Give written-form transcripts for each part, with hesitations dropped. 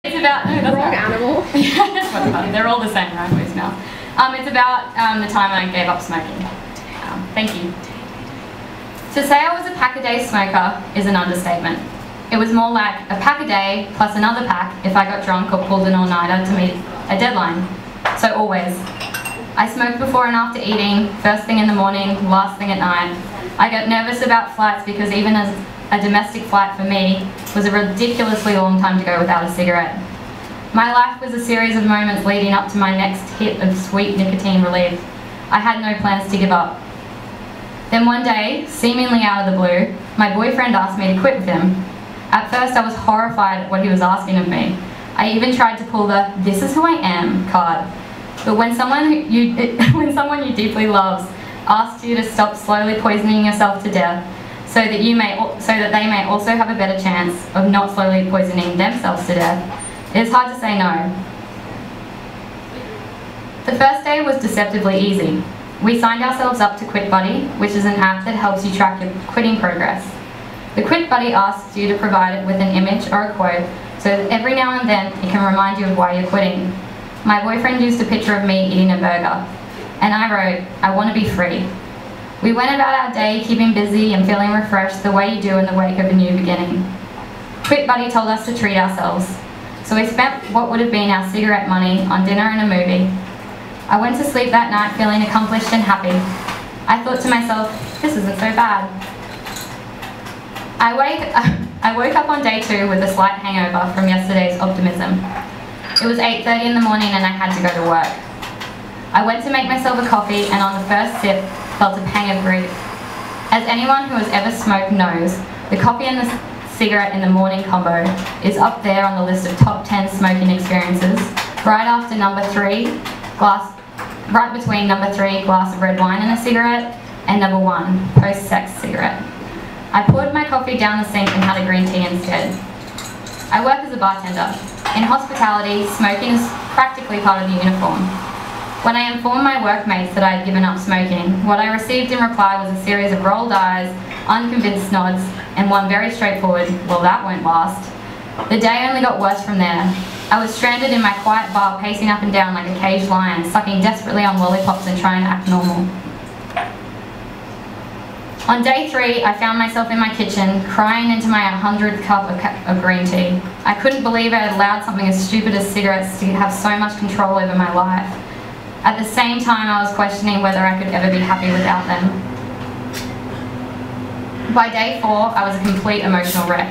It's about wrong animal. Yeah, that's what's funny. They're all the same, right? Who's mouth. It's about the time I gave up smoking. Thank you. To say I was a pack-a-day smoker is an understatement. It was more like a pack a day plus another pack if I got drunk or pulled an all-nighter to meet a deadline. So always. I smoked before and after eating, first thing in the morning, last thing at night. I got nervous about flights because even as a domestic flight for me was a ridiculously long time to go without a cigarette. My life was a series of moments leading up to my next hit of sweet nicotine relief. I had no plans to give up. Then one day, seemingly out of the blue, my boyfriend asked me to quit with him. At first I was horrified at what he was asking of me. I even tried to pull the "this is who I am" card. But when someone you deeply loves asks you to stop slowly poisoning yourself to death so that they may also have a better chance of not slowly poisoning themselves to death, it is hard to say no. The first day was deceptively easy. We signed ourselves up to Quit Buddy, which is an app that helps you track your quitting progress. The Quit Buddy asks you to provide it with an image or a quote so that every now and then it can remind you of why you're quitting. My boyfriend used a picture of me eating a burger, and I wrote, "I want to be free." We went about our day keeping busy and feeling refreshed the way you do in the wake of a new beginning. Quit Buddy told us to treat ourselves, so we spent what would have been our cigarette money on dinner and a movie. I went to sleep that night feeling accomplished and happy. I thought to myself, this isn't so bad. I woke up on day 2 with a slight hangover from yesterday's optimism. It was 8:30 in the morning and I had to go to work. I went to make myself a coffee and on the first sip felt a pang of grief. As anyone who has ever smoked knows, the coffee and the cigarette in the morning combo is up there on the list of top 10 smoking experiences, right after right between number 3, glass of red wine and a cigarette, and number 1, post-sex cigarette. I poured my coffee down the sink and had a green tea instead. I work as a bartender. In hospitality, smoking is practically part of the uniform. When I informed my workmates that I had given up smoking, what I received in reply was a series of rolled eyes, unconvinced nods, and one very straightforward, "Well, that won't last." The day only got worse from there. I was stranded in my quiet bar, pacing up and down like a caged lion, sucking desperately on lollipops and trying to act normal. On day 3, I found myself in my kitchen, crying into my 100th cup of green tea. I couldn't believe I had allowed something as stupid as cigarettes to have so much control over my life. At the same time, I was questioning whether I could ever be happy without them. By day 4, I was a complete emotional wreck.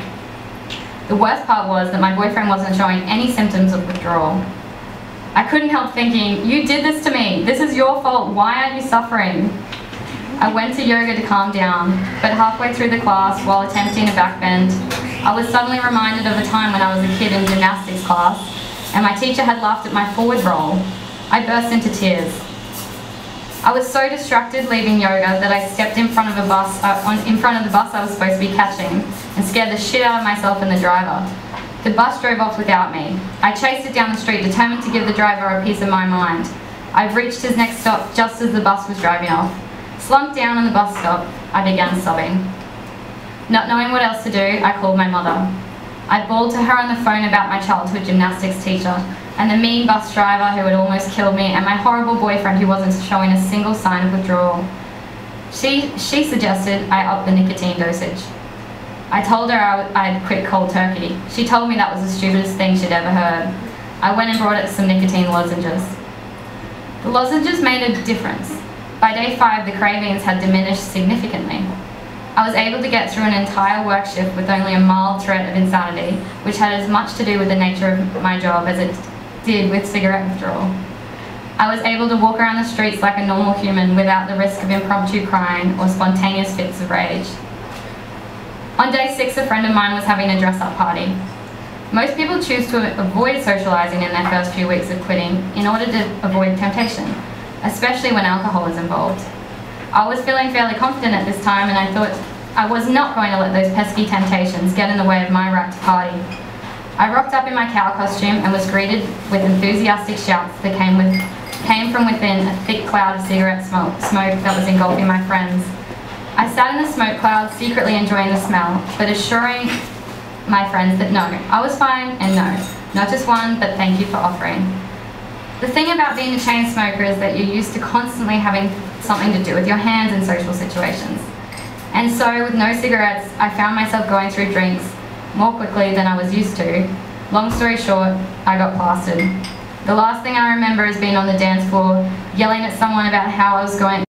The worst part was that my boyfriend wasn't showing any symptoms of withdrawal. I couldn't help thinking, you did this to me, this is your fault, why aren't you suffering? I went to yoga to calm down, but halfway through the class, while attempting a backbend, I was suddenly reminded of a time when I was a kid in gymnastics class, and my teacher had laughed at my forward roll. I burst into tears. I was so distracted leaving yoga that I stepped in front of the bus I was supposed to be catching and scared the shit out of myself and the driver. The bus drove off without me. I chased it down the street, determined to give the driver a piece of my mind. I reached his next stop just as the bus was driving off. Slumped down on the bus stop, I began sobbing. Not knowing what else to do, I called my mother. I bawled to her on the phone about my childhood gymnastics teacher and the mean bus driver who had almost killed me and my horrible boyfriend who wasn't showing a single sign of withdrawal. She suggested I up the nicotine dosage. I told her I'd quit cold turkey. She told me that was the stupidest thing she'd ever heard. I went and brought her some nicotine lozenges. The lozenges made a difference. By day 5, the cravings had diminished significantly. I was able to get through an entire work shift with only a mild threat of insanity, which had as much to do with the nature of my job as it did with cigarette withdrawal. I was able to walk around the streets like a normal human without the risk of impromptu crying or spontaneous fits of rage. On day 6, a friend of mine was having a dress-up party. Most people choose to avoid socializing in their first few weeks of quitting in order to avoid temptation, especially when alcohol is involved. I was feeling fairly confident at this time and I thought I was not going to let those pesky temptations get in the way of my right to party. I rocked up in my cow costume and was greeted with enthusiastic shouts that came from within a thick cloud of cigarette smoke that was engulfing my friends. I sat in the smoke cloud, secretly enjoying the smell, but assuring my friends that no, I was fine and no, Not just one, but thank you for offering. The thing about being a chain smoker is that you're used to constantly having something to do with your hands in social situations. And so, with no cigarettes, I found myself going through drinks more quickly than I was used to. Long story short, I got plastered. The last thing I remember is being on the dance floor, yelling at someone about how I was going